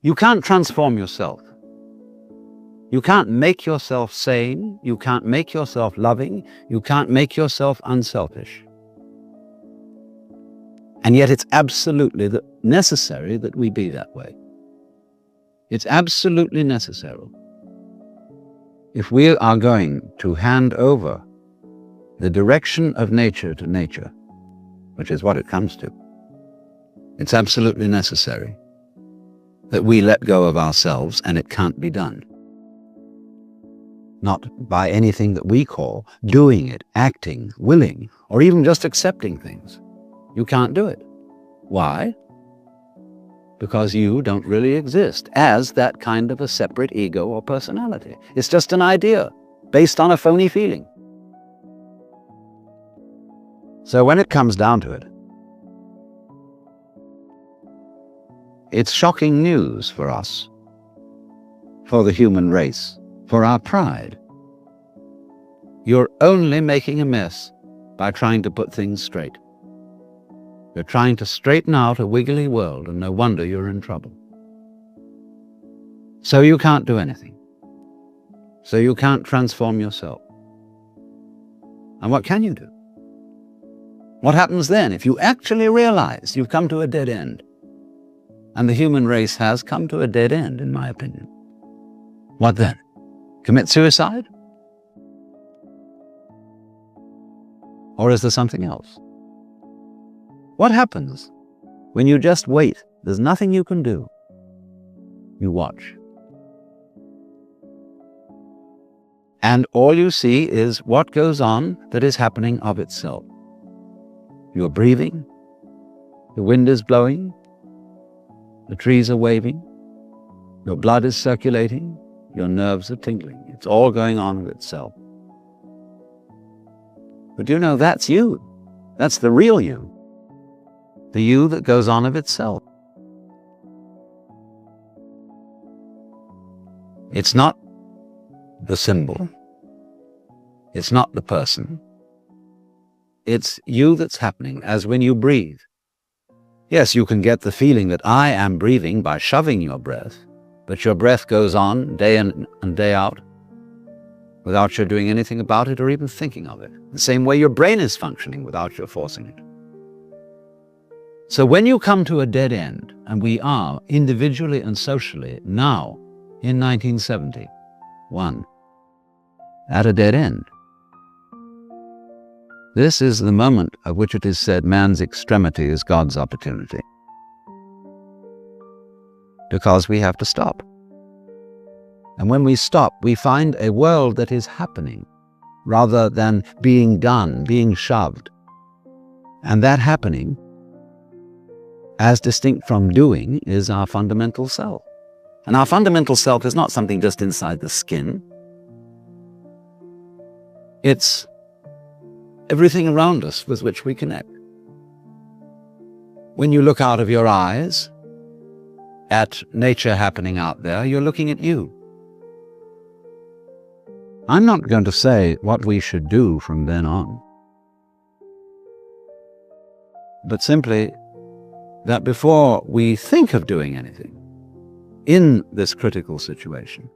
You can't transform yourself. You can't make yourself sane. You can't make yourself loving. You can't make yourself unselfish. And yet it's absolutely necessary that we be that way. It's absolutely necessary. If we are going to hand over the direction of nature to nature, which is what it comes to, it's absolutely necessary that we let go of ourselves, and it can't be done. Not by anything that we call doing it, acting, willing, or even just accepting things. You can't do it. Why? Because you don't really exist as that kind of a separate ego or personality. It's just an idea based on a phony feeling. So when it comes down to it, it's shocking news for us, for the human race, for our pride. You're only making a mess by trying to put things straight. You're trying to straighten out a wiggly world, and no wonder you're in trouble. So you can't do anything. So you can't transform yourself. And what can you do? What happens then if you actually realize you've come to a dead end? And the human race has come to a dead end, in my opinion. What then? Commit suicide? Or is there something else? What happens when you just wait? There's nothing you can do. You watch. And all you see is what goes on that is happening of itself. You're breathing, the wind is blowing, the trees are waving, your blood is circulating, your nerves are tingling. It's all going on of itself. But you know, that's you. That's the real you. The you that goes on of itself. It's not the symbol. It's not the person. It's you that's happening, as when you breathe. Yes, you can get the feeling that I am breathing by shoving your breath, but your breath goes on day in and day out without your doing anything about it or even thinking of it. The same way your brain is functioning without your forcing it. So when you come to a dead end, and we are individually and socially now in 1971 at a dead end, this is the moment of which it is said man's extremity is God's opportunity. Because we have to stop. And when we stop, we find a world that is happening rather than being done, being shoved. And that happening, as distinct from doing, is our fundamental self. And our fundamental self is not something just inside the skin. It's everything around us with which we connect. When you look out of your eyes at nature happening out there, you're looking at you. I'm not going to say what we should do from then on, but simply that before we think of doing anything in this critical situation,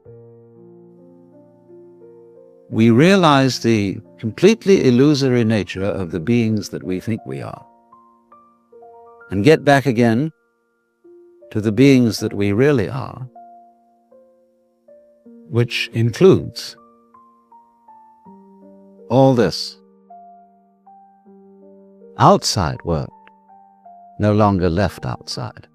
we realize the completely illusory nature of the beings that we think we are, and get back again to the beings that we really are, which includes all this outside world, no longer left outside.